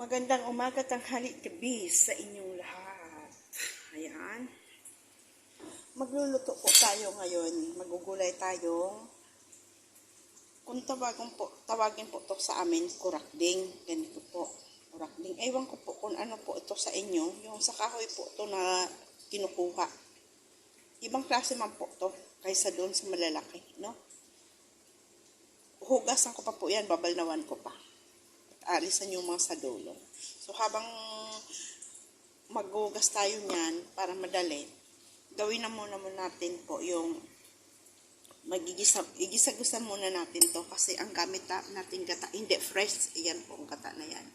Magandang umaga, tanghali, gabi sa inyong lahat. Ayan. Magluluto po tayo ngayon. Magugulay tayo. Kung tawagin po to sa amin, kurakding. Ganito po, kurakding. Ewan ko po kung ano po ito sa inyo. Yung sa kahoy po to na kinukuha. Ibang klase man po to kaysa doon sa malalaki, no? Hugasan ko pa po yan, babalnawan ko pa. Alisan yung mga sa dulo. So, habang maghugas tayo niyan para madali, gawin na muna natin po yung igisa-gusa muna natin to kasi ang gamit natin gata, hindi fresh, yan po ang gata na yan.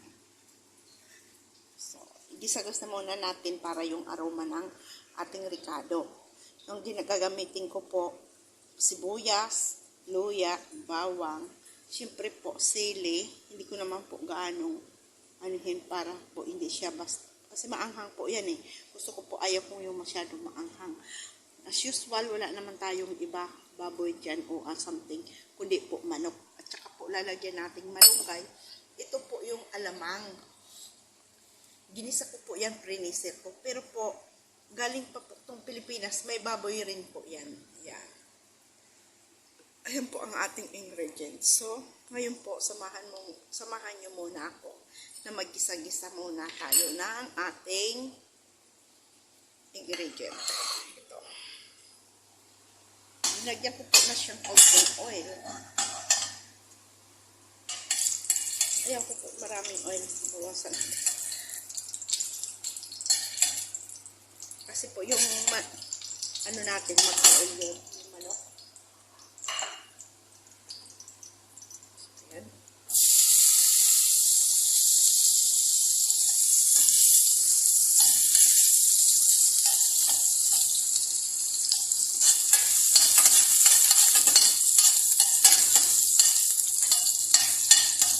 So, igisa-gusa muna natin para yung aroma ng ating ricado. Yung ginagagamitin ko po, sibuyas, luya, bawang, siyempre po, sili, hindi ko naman po gaanong anuhin para po hindi siya kasi maanghang po yan eh. Gusto ko po, ayaw po yung masyadong maanghang. As usual, wala naman tayong iba, baboy dyan o something, kundi po manok. At saka po lalagyan nating malunggay. Ito po yung alamang. Ginisa ko po yan, priniser po. Pero po, galing pa po itong Pilipinas, may baboy rin po yan. Yan. Ayan po ang ating ingredients. So, ngayon po, samahan nyo muna ako na mag-gisa-gisa muna tayo ng ating ingredients. Ito. Nilagyan ko po na siyang konting oil. Ayan ko po, maraming oil. Bawasan natin. Kasi po, yung ano natin, mag-oil yung manok.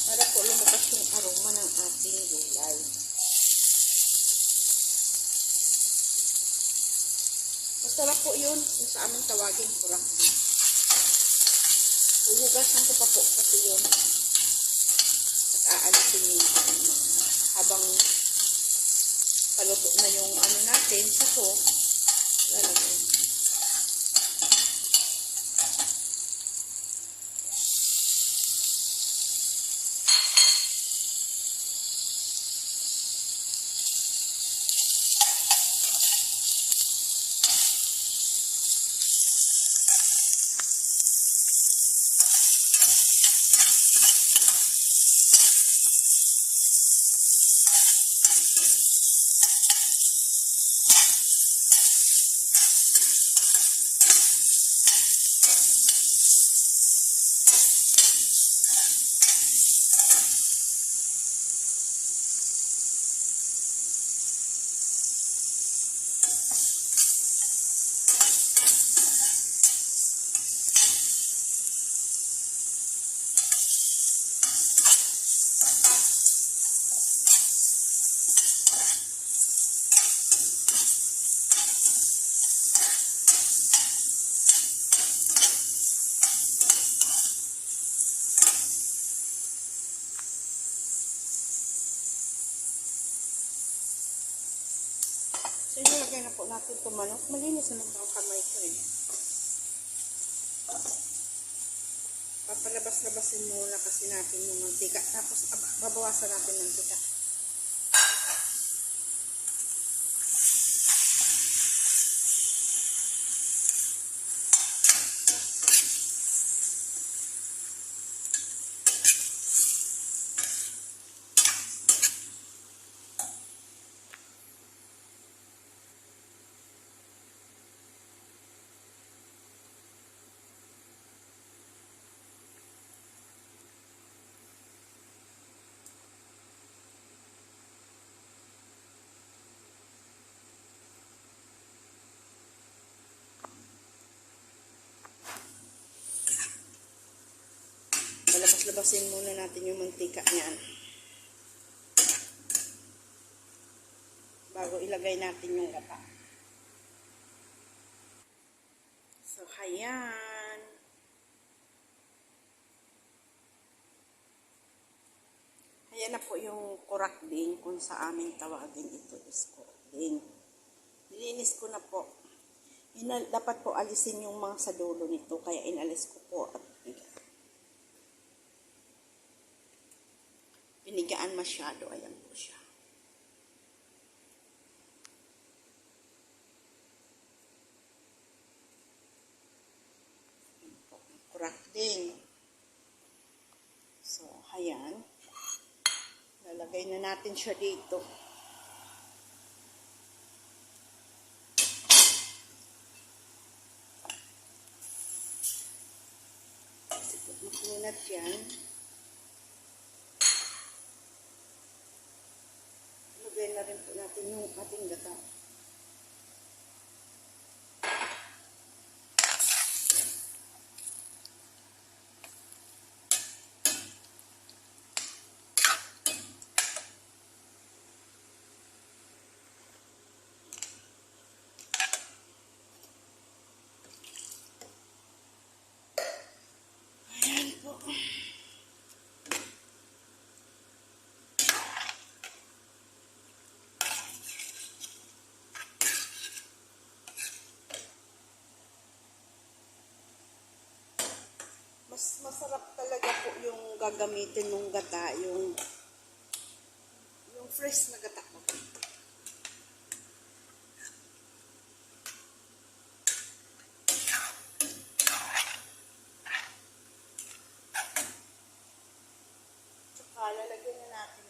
Para po lumabas yung aroma ng ating gulay. Masarap po yun, yung sa aming tawagin, kurakding. Huhugasan ko pa po kasi yun. At aalisin yung habang paluto na yung ano natin, sako, lalagay. So, ilagay na po natin ito manok. Malinis naman ang kamay ko eh. Papalabas-labasin muna kasi natin yung mantika. Tapos, babawasan natin ng mantika. Labas-labasin muna natin yung mantika niyan. Bago ilagay natin yung gata. So, ayan. Ayan na po yung kurakding, kung sa amin tawagin ito is kurakding. Nilinis ko na po. Dapat po alisin yung mga sa dulo nito, kaya inalis ko po at pinigaan masyado. Ayan po siya. Kurakding. So, ayan. Lalagay na natin siya dito. Makunat yan. Lagay na rin po natin yung ating gata. Ayan po. Mas masarap talaga po yung gagamitin ng gata, yung fresh na gata po. Tsaka lalagyan na natin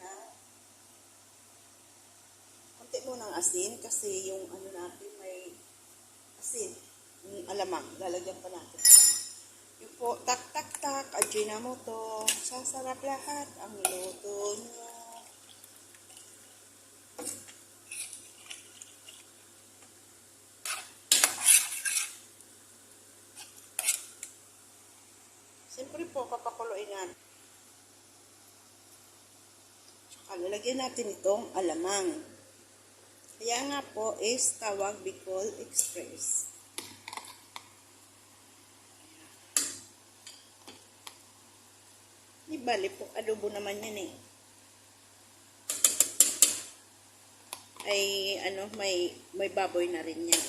konti muna ng asin kasi yung ano natin may asin, yung alamang, lalagyan pa natin. Yung po, tak tak tak, Ajinomoto, sasarap lahat ang luto nyo. Siyempre po, papakuluin natin. Tsaka lalagyan natin itong alamang. Kaya nga po is tawag Bicol Express. Di bali po, adobo naman yan eh. Ay ano, may baboy na rin yan.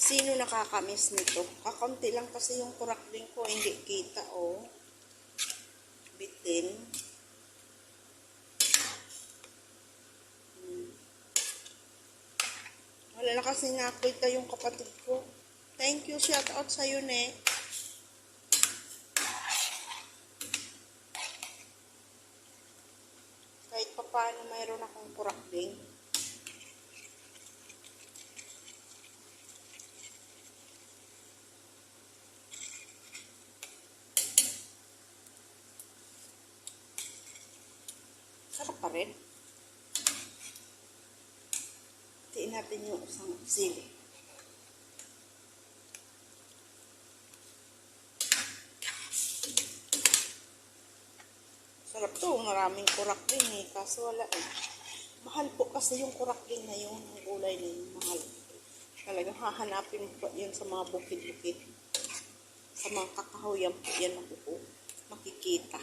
Sino nakakamiss nito? Kakaunti lang kasi yung kurakding ko, hindi kita oh. Bitin. Wala na kasi nakita yung kapatid ko. Thank you, shout out sa'yo, ne. Kahit pa paano mayroon akong kurakding. Sarap pa rin. Tiin natin yung isang sili. Sarap to. Maraming kurakding eh. Kaso wala eh. Mahal po kasi yung kurakding na yun. Ang gulay na yun. Mahal. Talagang hahanapin po yun sa mga bukid-bukid. Sa mga kakahuyan po yan makikita.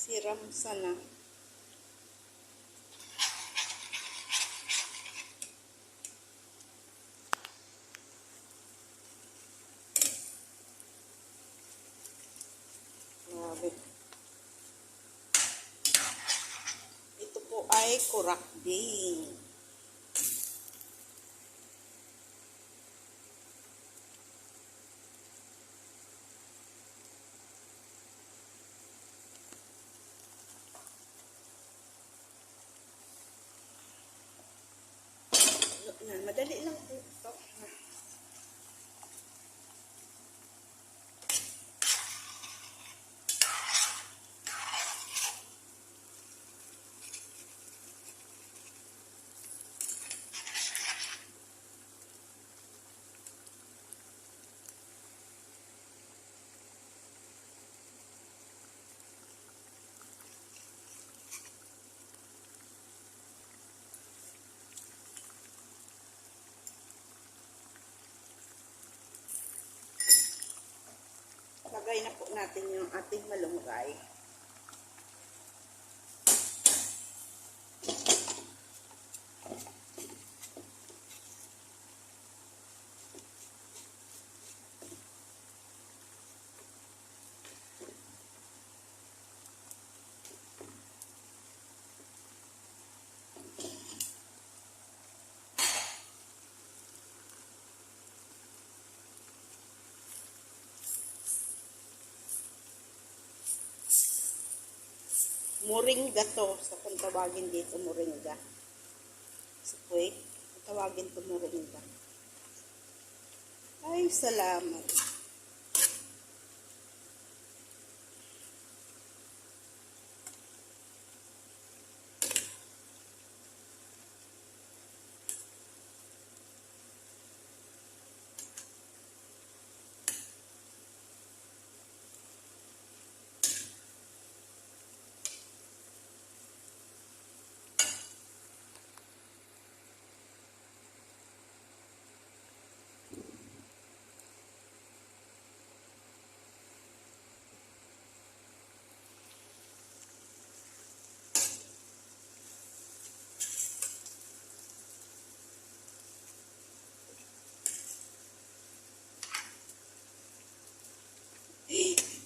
Siram sana. Grabe. Ito po ay kurakbing. Madali lang po ito. Lagay na po natin yung ating malunggay. Moringa to. Sa kung tawagin dito, moringa. Sa Kuwait, tawagin to moringa. Ay, salamat.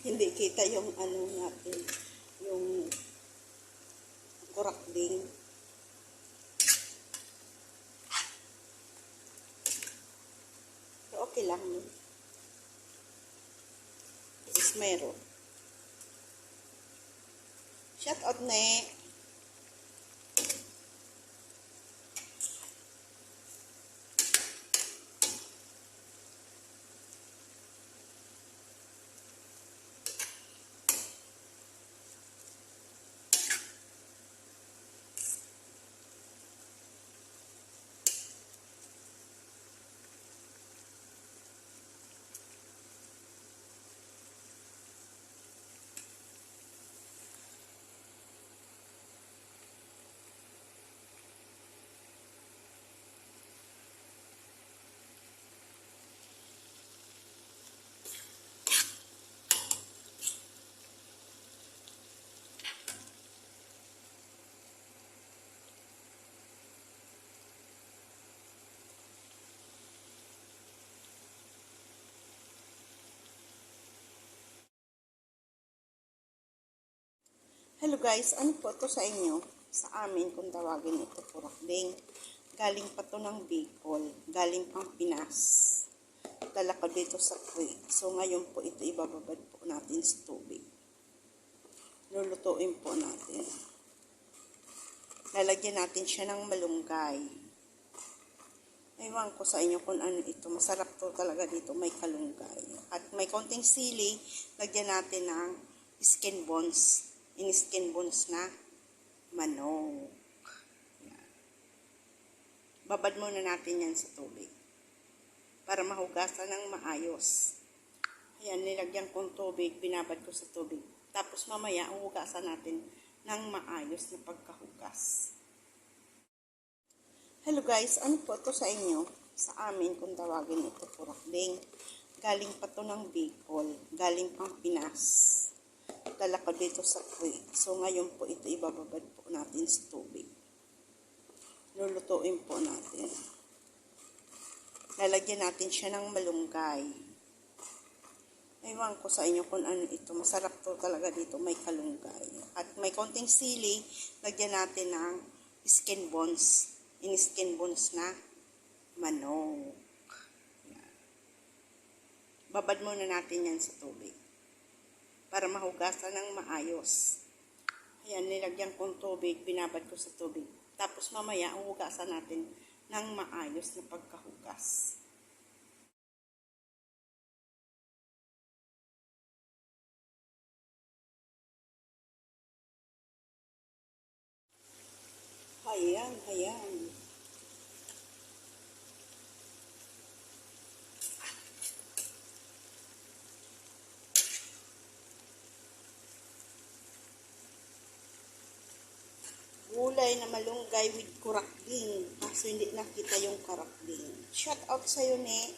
Hindi kita yung ano natin, yung kurakbing. So, okay lang. Ismero. Shout out ne. Hello guys, ano po to sa inyo? Sa amin, kung tawagin ito, kurakbing. Galing pa to ng Bicol. Galing pang Pinas. Dala ko dito sa Kuwait. So ngayon po ito ibababad po natin sa tubig. Lulutuin po natin. Lalagyan natin siya ng malunggay. Ewan ko sa inyo kung ano ito. Masarap to talaga dito. May kalunggay. At may konting sili. Lagyan natin ng skin bones. In-skin bones na manok. Yan. Babad muna natin yan sa tubig. Para mahugasan ng maayos. Ayan, nilagyan kong tubig. Binabad ko sa tubig. Tapos mamaya, hugasan natin ng maayos na pagkahugas. Hello guys, ano po to sa inyo? Sa amin, kung tawagin ito, kurakbing. Galing pa to ng Bicol. Galing pang Pinas. dala ko dito sa tray. So, ngayon po ito ibababad po natin sa tubig. Lulutuin po natin. Lalagyan natin siya ng malunggay. Ewan ko sa inyo kung ano ito. Masarap to talaga dito. May kalunggay. At may konting sili. Lagyan natin ng skin bones. In-skin bones na manok. Yan. Babad muna natin yan sa tubig. Para mahugasan ng maayos. Ayan, nilagyan kong tubig. Binabad ko sa tubig. Tapos mamaya, ang hugasan natin ng maayos na pagkahugas. Ayan, ayan. Gulay na malunggay with kurakding. Kaso hindi nakita yung kurakding. Shout out sa'yo, ne.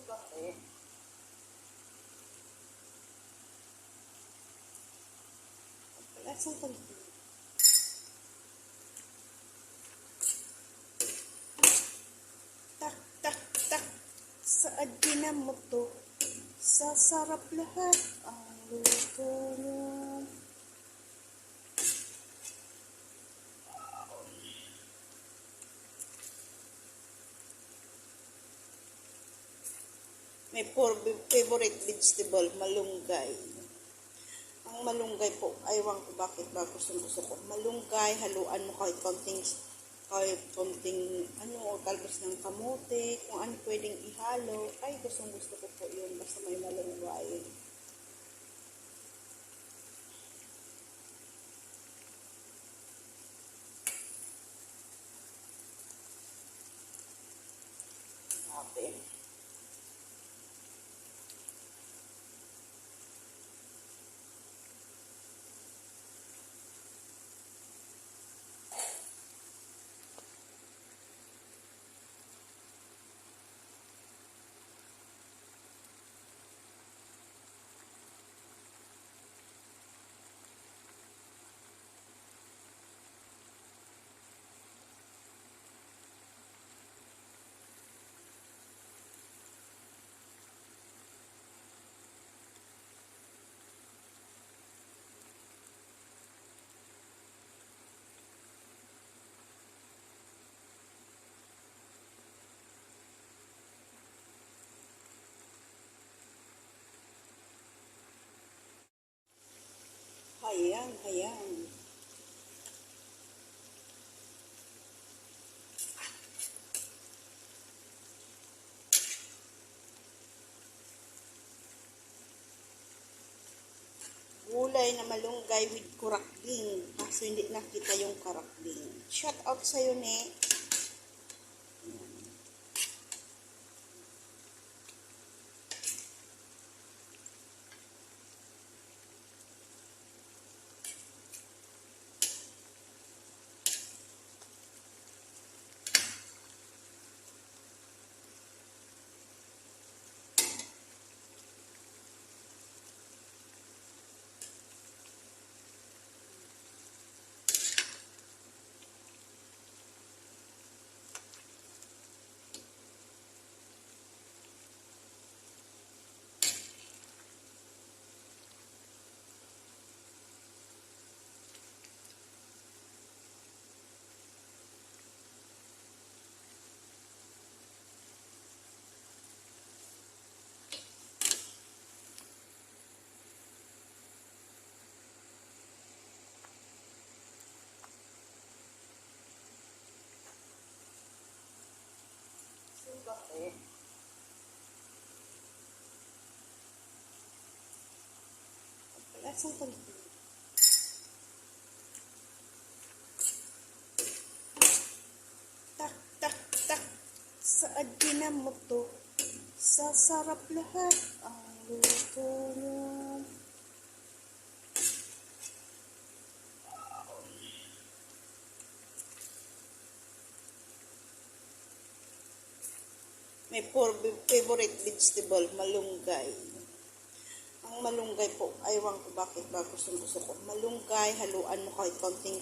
Bakit? Lasang talaga. Tak, tak, tak. Saan mo to? Sasarap lahat ang luto mo. May favorite vegetable, malunggay. Ang malunggay po, aywan ko bakit ba gusto ko. Malunggay, haluan mo kahit konting talbos ng kamote, kung ano pwedeng ihalo. Ay, gusto ko po yun, basta may malunggay. Grabe. Ayan, ayan. Gulay na malunggay with kurakding. Kaso hindi nakita yung kurakding. Shout out sa'yo, ne. sandali. Tak, tak, tak. Saan mo to? Sasarap lahat ang luto nyo. My favorite vegetable, malunggay. Ang malunggay po, aywan ko bakit ba gusto ko. Malunggay, haluan mo kahit konting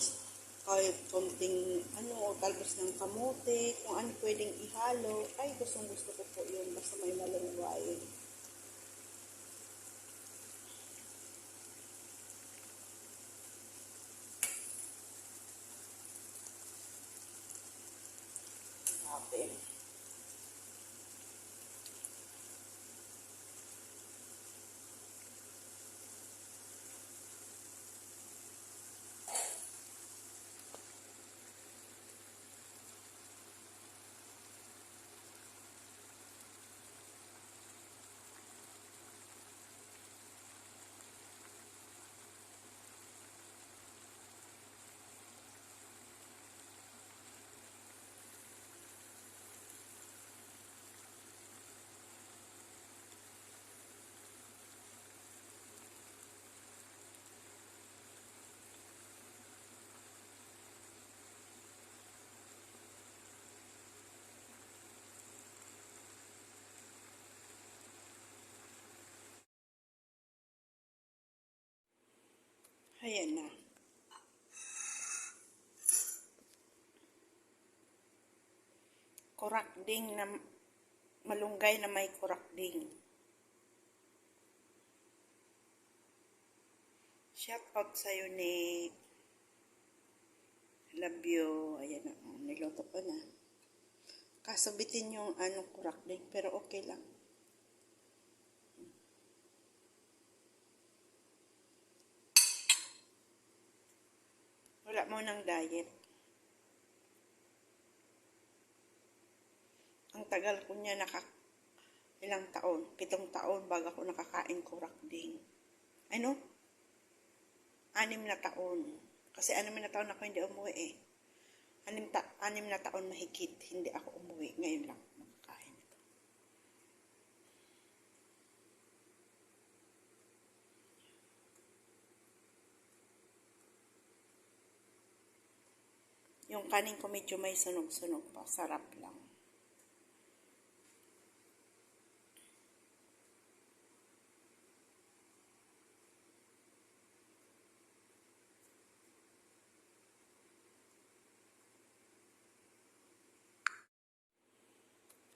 talbos ng kamote, kung ano pwedeng ihalo. Ay, gusto ko po yun, basta may malunggay. Grabe. Ayan na. Kurakding na malunggay na may kurakding. Shout out sa'yo ni Love you. Ayan na. Niluto ko na. Kasabitin yung kurakding pero okay lang. Wala mo ng diet. Ang tagal ko niya ilang taon, 7 taon bago ako nakakain kurakding. Ano? 6 na taon. Kasi 6 na taon ako hindi umuwi eh. 6 na taon mahigit, hindi ako umuwi. Ngayon lang makakain ito. Yung kanin ko medyo may sunog-sunog pa. Sarap lang.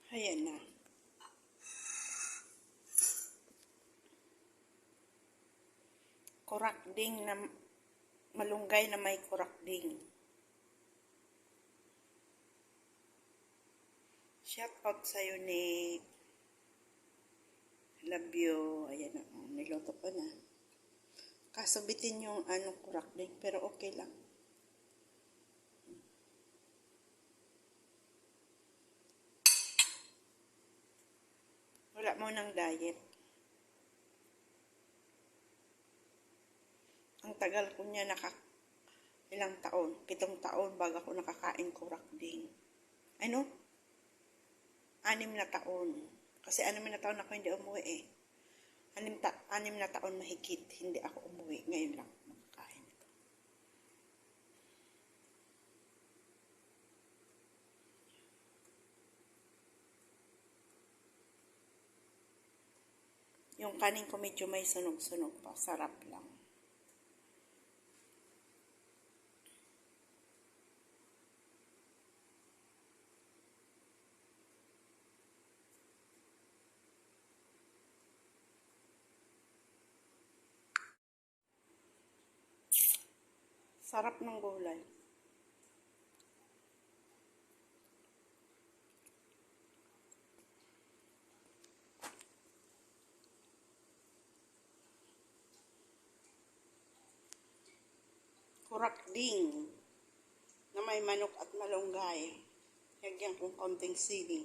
Ayan na. Kurakding na malunggay na may kurakding. Shout out sa'yo ni Love you. Ayan na. Niluto ko na. Kasabitin yung kurakding pero okay lang. Wala mo ng diet. Ang tagal ko niya ilang taon, 7 taon bago ako nakakain kurakding. Ano? 6 na taon. Kasi 6 na taon ako hindi umuwi eh. 6 na taon mahigit, hindi ako umuwi. Ngayon lang makakain ito. Yung kanin ko medyo may sunog-sunog pa. Sarap lang. Sarap ng gulay. Kurakding na may manok at malunggay. Lagyan kong konting sili.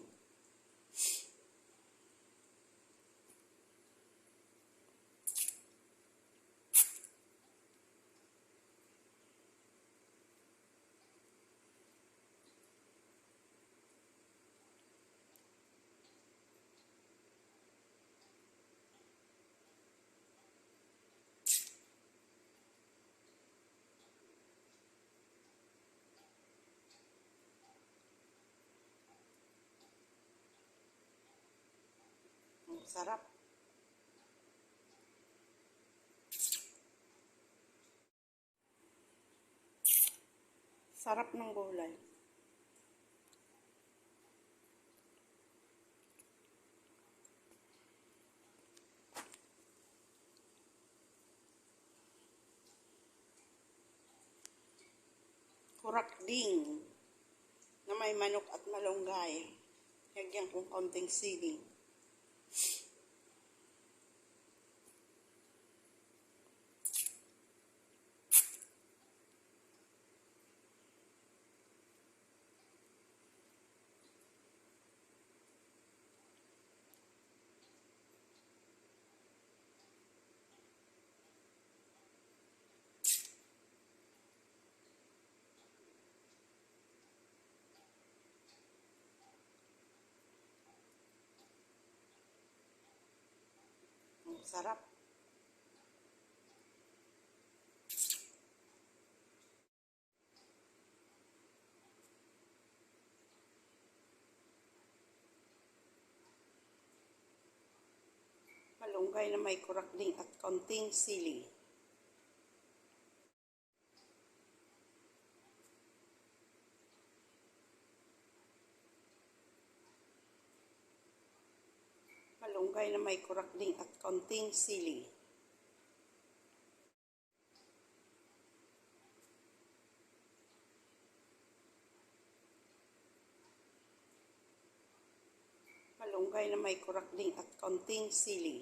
Sarap. Sarap ng gulay. Kurakding na may manok at malunggay. Lagyan kong konting sili. Sarap. Malunggay na may kurakding at konting sili. Malunggay na may kurakding at konting sili. Malunggay na may kurakding at konting sili.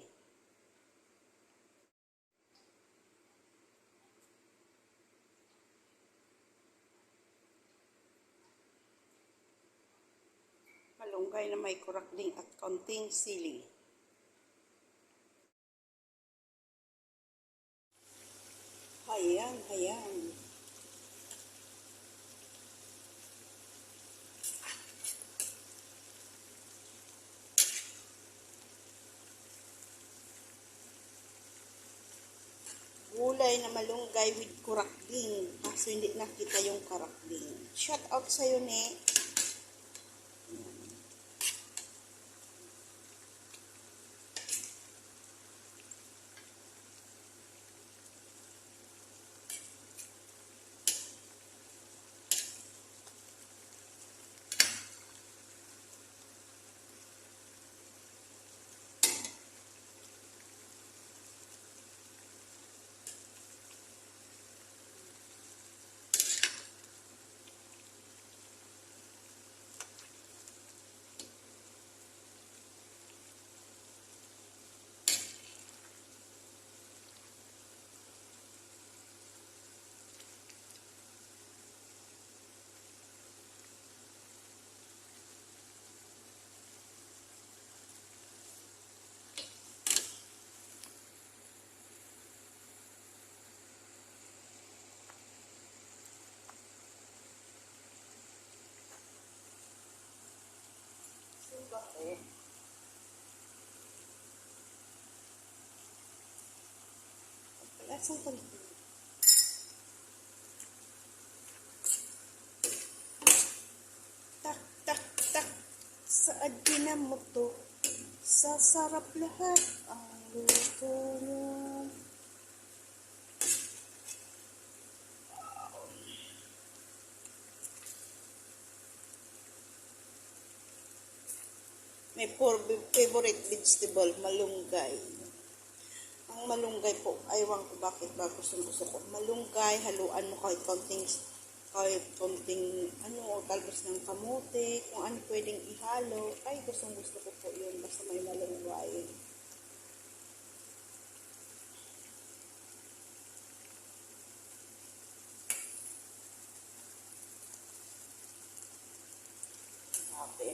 Malunggay na may kurakding at konting sili. Ayan, ayan. Gulay na malunggay with kurakding. Kaso hindi nakita yung kurakding. Shout out sa'yo, ne. Bakit? Lasang talito. Tak, tak, tak. Saan pinamuto? Sasarap lahat ang luto nyo. My favorite vegetable, malunggay. Ang malunggay po, aywan ko bakit ba gusto ko. Malunggay, haluan mo kahit konting talbos ng kamote, kung ano pwedeng ihalo. Ay, gusto ko po yun, basta may malunggay. Grabe.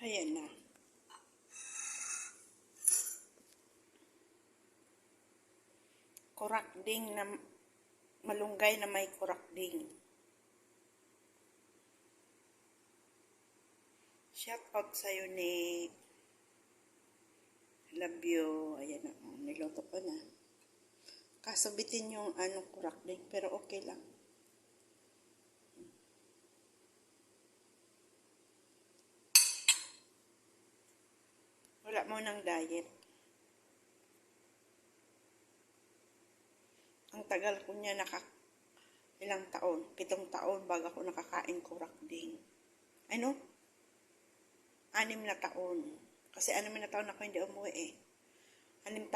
Ayan na. Kurakding na malunggay na may kurakding. Shout out sa'yo, Nick. Love you. Ayan na. Niloto ko na. Kaso bitin yung kurakding, pero okay lang. Wala mo ng diet. Ang tagal ko niya ilang taon, 7 taon bago ako nakakain kurakding. Ano? 6 na taon. Kasi 6 na taon ako hindi umuwi eh. 6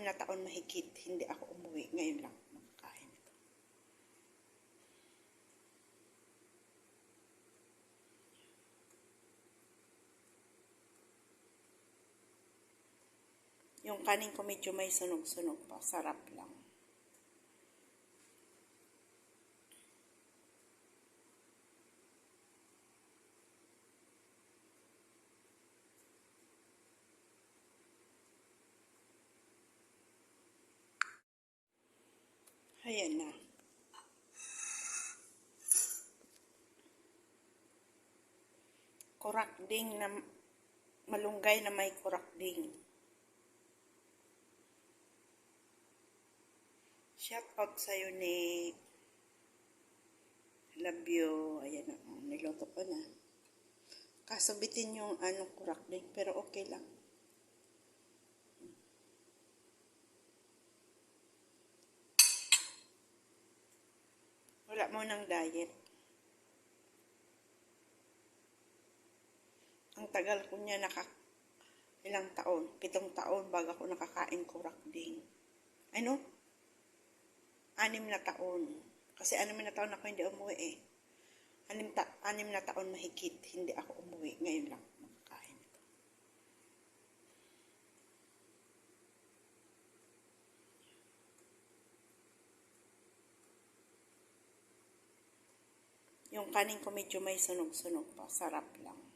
na taon mahigit, hindi ako umuwi. Ngayon lang makakain ito. Yung kanin ko medyo may sunog-sunog pa. Sarap lang. Ayan na. Kurakding na malunggay na may kurakding. Shout out sa'yo, Nick. Love you. Ayan na. Niloto ko na. Kaso bitin yung kurakding, pero okay lang. Wala mo ng diet. Ang tagal ko niya ilang taon, 7 taon bago ako nakakain kurakding. Ano? 6 na taon. Kasi 6 na taon ako hindi umuwi eh. 6 na taon mahigit, hindi ako umuwi. Ngayon lang makakain ito. Yung kanin ko medyo may sunog-sunog pa. Sarap lang.